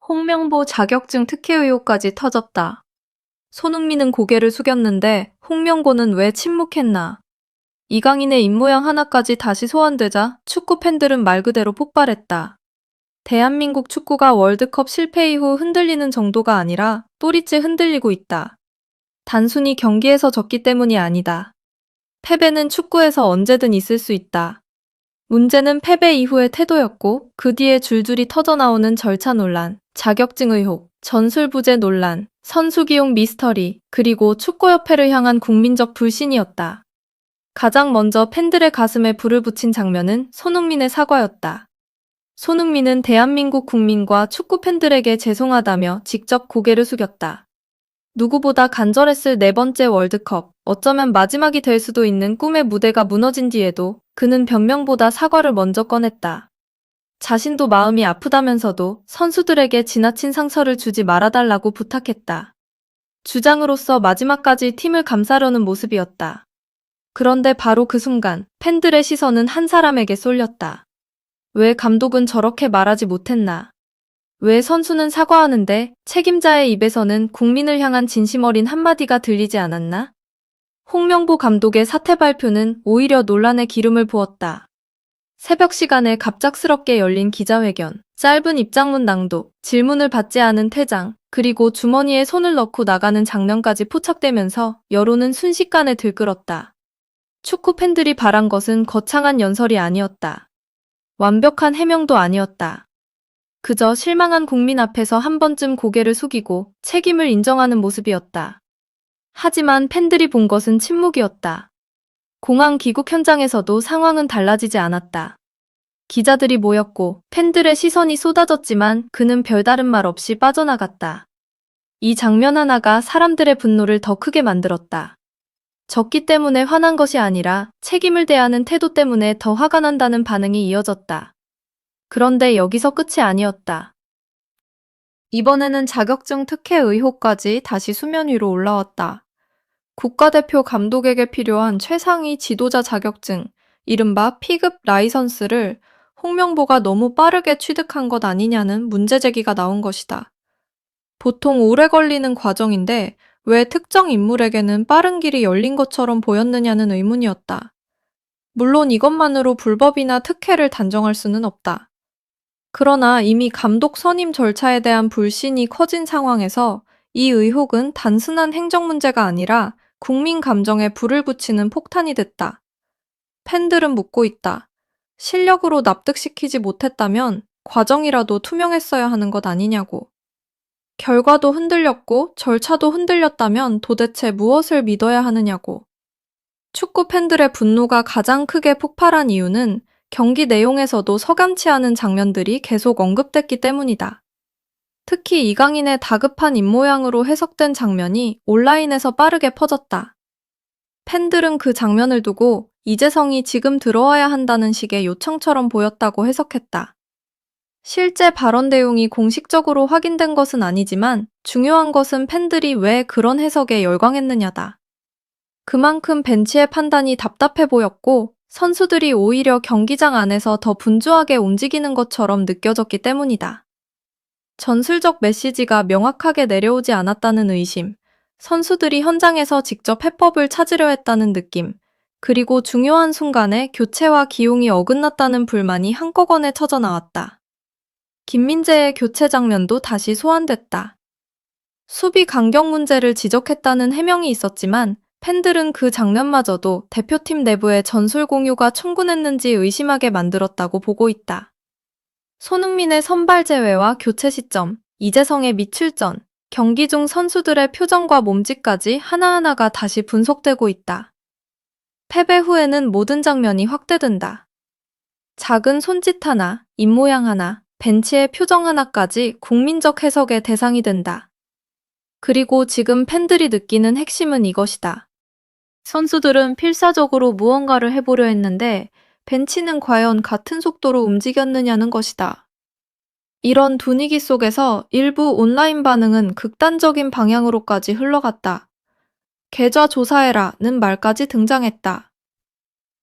홍명보 자격증 특혜 의혹까지 터졌다. 손흥민은 고개를 숙였는데 홍명보는 왜 침묵했나? 이강인의 입모양 하나까지 다시 소환되자 축구 팬들은 말 그대로 폭발했다. 대한민국 축구가 월드컵 실패 이후 흔들리는 정도가 아니라 또리째 흔들리고 있다. 단순히 경기에서 졌기 때문이 아니다. 패배는 축구에서 언제든 있을 수 있다. 문제는 패배 이후의 태도였고 그 뒤에 줄줄이 터져나오는 절차 논란, 자격증 의혹, 전술부재 논란, 선수 기용 미스터리, 그리고 축구협회를 향한 국민적 불신이었다. 가장 먼저 팬들의 가슴에 불을 붙인 장면은 손흥민의 사과였다. 손흥민은 대한민국 국민과 축구 팬들에게 죄송하다며 직접 고개를 숙였다. 누구보다 간절했을 네 번째 월드컵, 어쩌면 마지막이 될 수도 있는 꿈의 무대가 무너진 뒤에도 그는 변명보다 사과를 먼저 꺼냈다. 자신도 마음이 아프다면서도 선수들에게 지나친 상처를 주지 말아달라고 부탁했다. 주장으로서 마지막까지 팀을 감싸려는 모습이었다. 그런데 바로 그 순간 팬들의 시선은 한 사람에게 쏠렸다. 왜 감독은 저렇게 말하지 못했나? 왜 선수는 사과하는데 책임자의 입에서는 국민을 향한 진심 어린 한마디가 들리지 않았나? 홍명보 감독의 사퇴 발표는 오히려 논란에 기름을 부었다. 새벽 시간에 갑작스럽게 열린 기자회견, 짧은 입장문 낭독, 질문을 받지 않은 퇴장, 그리고 주머니에 손을 넣고 나가는 장면까지 포착되면서 여론은 순식간에 들끓었다. 축구 팬들이 바란 것은 거창한 연설이 아니었다. 완벽한 해명도 아니었다. 그저 실망한 국민 앞에서 한 번쯤 고개를 숙이고 책임을 인정하는 모습이었다. 하지만 팬들이 본 것은 침묵이었다. 공항 귀국 현장에서도 상황은 달라지지 않았다. 기자들이 모였고 팬들의 시선이 쏟아졌지만 그는 별다른 말 없이 빠져나갔다. 이 장면 하나가 사람들의 분노를 더 크게 만들었다. 졌기 때문에 화난 것이 아니라 책임을 대하는 태도 때문에 더 화가 난다는 반응이 이어졌다. 그런데 여기서 끝이 아니었다. 이번에는 자격증 특혜 의혹까지 다시 수면 위로 올라왔다. 국가대표 감독에게 필요한 최상위 지도자 자격증, 이른바 P급 라이선스를 홍명보가 너무 빠르게 취득한 것 아니냐는 문제 제기가 나온 것이다. 보통 오래 걸리는 과정인데 왜 특정 인물에게는 빠른 길이 열린 것처럼 보였느냐는 의문이었다. 물론 이것만으로 불법이나 특혜를 단정할 수는 없다. 그러나 이미 감독 선임 절차에 대한 불신이 커진 상황에서 이 의혹은 단순한 행정 문제가 아니라 국민 감정에 불을 붙이는 폭탄이 됐다. 팬들은 묻고 있다. 실력으로 납득시키지 못했다면 과정이라도 투명했어야 하는 것 아니냐고. 결과도 흔들렸고 절차도 흔들렸다면 도대체 무엇을 믿어야 하느냐고. 축구 팬들의 분노가 가장 크게 폭발한 이유는 경기 내용에서도 서감치 않은 장면들이 계속 언급됐기 때문이다. 특히 이강인의 다급한 입모양으로 해석된 장면이 온라인에서 빠르게 퍼졌다. 팬들은 그 장면을 두고 이재성이 지금 들어와야 한다는 식의 요청처럼 보였다고 해석했다. 실제 발언 내용이 공식적으로 확인된 것은 아니지만 중요한 것은 팬들이 왜 그런 해석에 열광했느냐다. 그만큼 벤치의 판단이 답답해 보였고 선수들이 오히려 경기장 안에서 더 분주하게 움직이는 것처럼 느껴졌기 때문이다. 전술적 메시지가 명확하게 내려오지 않았다는 의심, 선수들이 현장에서 직접 해법을 찾으려 했다는 느낌, 그리고 중요한 순간에 교체와 기용이 어긋났다는 불만이 한꺼번에 터져나왔다. 김민재의 교체 장면도 다시 소환됐다. 수비 간격 문제를 지적했다는 해명이 있었지만 팬들은 그 장면마저도 대표팀 내부의 전술 공유가 충분했는지 의심하게 만들었다고 보고 있다. 손흥민의 선발 제외와 교체 시점, 이재성의 미출전, 경기 중 선수들의 표정과 몸짓까지 하나하나가 다시 분석되고 있다. 패배 후에는 모든 장면이 확대된다. 작은 손짓 하나, 입모양 하나, 벤치의 표정 하나까지 국민적 해석의 대상이 된다. 그리고 지금 팬들이 느끼는 핵심은 이것이다. 선수들은 필사적으로 무언가를 해보려 했는데 벤치는 과연 같은 속도로 움직였느냐는 것이다. 이런 분위기 속에서 일부 온라인 반응은 극단적인 방향으로까지 흘러갔다. 계좌 조사해라는 말까지 등장했다.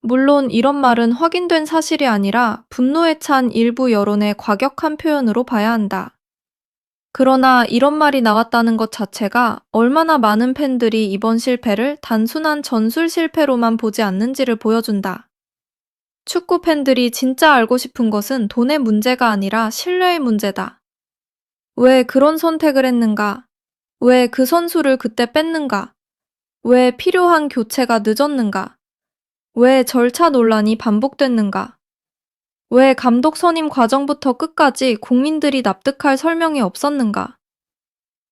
물론 이런 말은 확인된 사실이 아니라 분노에 찬 일부 여론의 과격한 표현으로 봐야 한다. 그러나 이런 말이 나왔다는 것 자체가 얼마나 많은 팬들이 이번 실패를 단순한 전술 실패로만 보지 않는지를 보여준다. 축구 팬들이 진짜 알고 싶은 것은 돈의 문제가 아니라 신뢰의 문제다. 왜 그런 선택을 했는가? 왜 그 선수를 그때 뺐는가? 왜 필요한 교체가 늦었는가? 왜 절차 논란이 반복됐는가? 왜 감독 선임 과정부터 끝까지 국민들이 납득할 설명이 없었는가?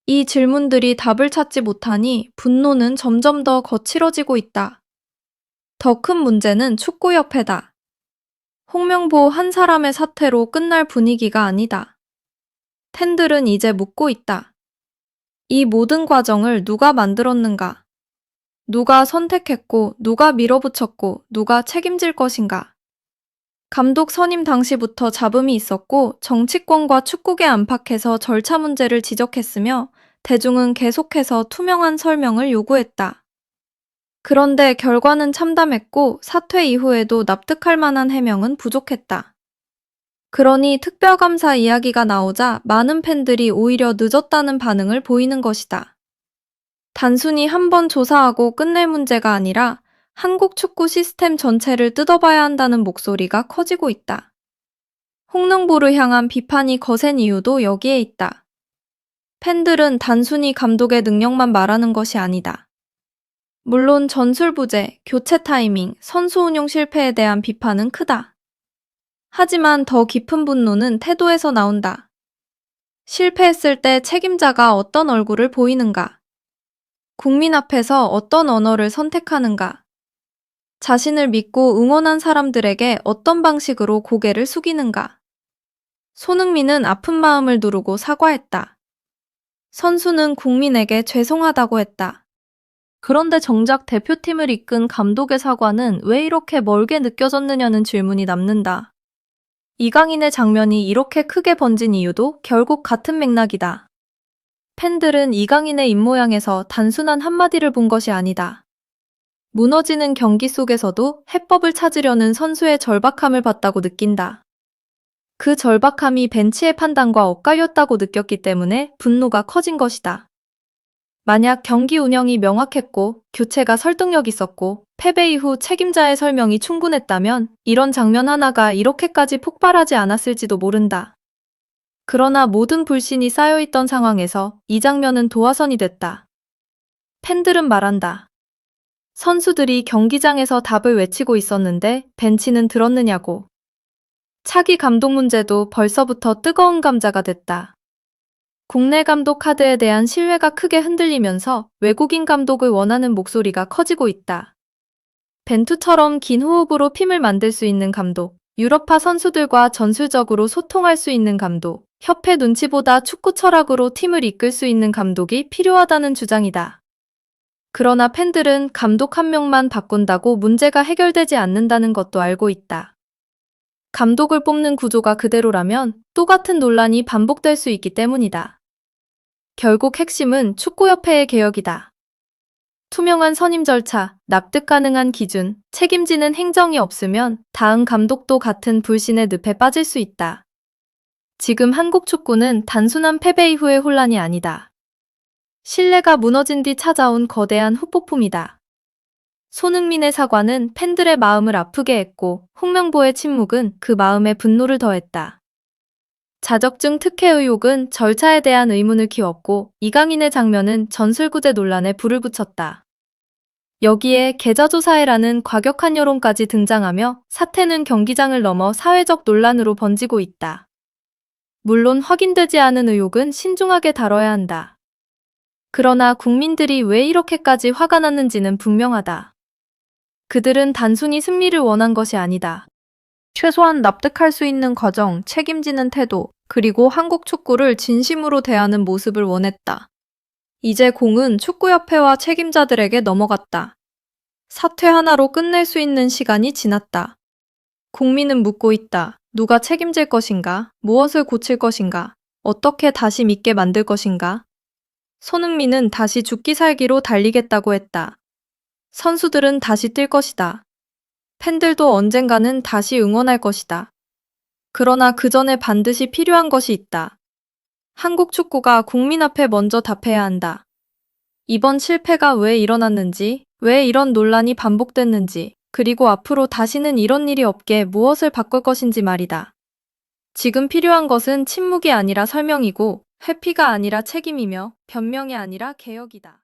이 질문들이 답을 찾지 못하니 분노는 점점 더 거칠어지고 있다. 더 큰 문제는 축구협회다. 홍명보 한 사람의 사태로 끝날 분위기가 아니다. 팬들은 이제 묻고 있다. 이 모든 과정을 누가 만들었는가? 누가 선택했고, 누가 밀어붙였고, 누가 책임질 것인가? 감독 선임 당시부터 잡음이 있었고 정치권과 축구계 안팎에서 절차 문제를 지적했으며 대중은 계속해서 투명한 설명을 요구했다. 그런데 결과는 참담했고 사퇴 이후에도 납득할 만한 해명은 부족했다. 그러니 특별감사 이야기가 나오자 많은 팬들이 오히려 늦었다는 반응을 보이는 것이다. 단순히 한 번 조사하고 끝낼 문제가 아니라 한국 축구 시스템 전체를 뜯어봐야 한다는 목소리가 커지고 있다. 홍명보를 향한 비판이 거센 이유도 여기에 있다. 팬들은 단순히 감독의 능력만 말하는 것이 아니다. 물론 전술 부재, 교체 타이밍, 선수 운용 실패에 대한 비판은 크다. 하지만 더 깊은 분노는 태도에서 나온다. 실패했을 때 책임자가 어떤 얼굴을 보이는가? 국민 앞에서 어떤 언어를 선택하는가? 자신을 믿고 응원한 사람들에게 어떤 방식으로 고개를 숙이는가? 손흥민은 아픈 마음을 누르고 사과했다. 선수는 국민에게 죄송하다고 했다. 그런데 정작 대표팀을 이끈 감독의 사과는 왜 이렇게 멀게 느껴졌느냐는 질문이 남는다. 이강인의 장면이 이렇게 크게 번진 이유도 결국 같은 맥락이다. 팬들은 이강인의 입모양에서 단순한 한마디를 본 것이 아니다. 무너지는 경기 속에서도 해법을 찾으려는 선수의 절박함을 봤다고 느낀다. 그 절박함이 벤치의 판단과 엇갈렸다고 느꼈기 때문에 분노가 커진 것이다. 만약 경기 운영이 명확했고 교체가 설득력 있었고 패배 이후 책임자의 설명이 충분했다면 이런 장면 하나가 이렇게까지 폭발하지 않았을지도 모른다. 그러나 모든 불신이 쌓여있던 상황에서 이 장면은 도화선이 됐다. 팬들은 말한다. 선수들이 경기장에서 답을 외치고 있었는데 벤치는 들었느냐고. 차기 감독 문제도 벌써부터 뜨거운 감자가 됐다. 국내 감독 카드에 대한 신뢰가 크게 흔들리면서 외국인 감독을 원하는 목소리가 커지고 있다. 벤투처럼 긴 호흡으로 팀을 만들 수 있는 감독, 유럽파 선수들과 전술적으로 소통할 수 있는 감독, 협회 눈치보다 축구 철학으로 팀을 이끌 수 있는 감독이 필요하다는 주장이다. 그러나 팬들은 감독 한 명만 바꾼다고 문제가 해결되지 않는다는 것도 알고 있다. 감독을 뽑는 구조가 그대로라면 똑같은 논란이 반복될 수 있기 때문이다. 결국 핵심은 축구협회의 개혁이다. 투명한 선임 절차, 납득 가능한 기준, 책임지는 행정이 없으면 다음 감독도 같은 불신의 늪에 빠질 수 있다. 지금 한국 축구는 단순한 패배 이후의 혼란이 아니다. 신뢰가 무너진 뒤 찾아온 거대한 후폭풍이다. 손흥민의 사과는 팬들의 마음을 아프게 했고 홍명보의 침묵은 그 마음에 분노를 더했다. 자격증 특혜 의혹은 절차에 대한 의문을 키웠고 이강인의 장면은 전술구제 논란에 불을 붙였다. 여기에 계좌조사회라는 과격한 여론까지 등장하며 사태는 경기장을 넘어 사회적 논란으로 번지고 있다. 물론 확인되지 않은 의혹은 신중하게 다뤄야 한다. 그러나 국민들이 왜 이렇게까지 화가 났는지는 분명하다. 그들은 단순히 승리를 원한 것이 아니다. 최소한 납득할 수 있는 과정, 책임지는 태도, 그리고 한국 축구를 진심으로 대하는 모습을 원했다. 이제 공은 축구협회와 책임자들에게 넘어갔다. 사퇴 하나로 끝낼 수 있는 시간이 지났다. 국민은 묻고 있다. 누가 책임질 것인가? 무엇을 고칠 것인가? 어떻게 다시 믿게 만들 것인가? 손흥민은 다시 죽기 살기로 달리겠다고 했다. 선수들은 다시 뛸 것이다. 팬들도 언젠가는 다시 응원할 것이다. 그러나 그 전에 반드시 필요한 것이 있다. 한국 축구가 국민 앞에 먼저 답해야 한다. 이번 실패가 왜 일어났는지, 왜 이런 논란이 반복됐는지, 그리고 앞으로 다시는 이런 일이 없게 무엇을 바꿀 것인지 말이다. 지금 필요한 것은 침묵이 아니라 설명이고, 회피가 아니라 책임이며, 변명이 아니라 개혁이다.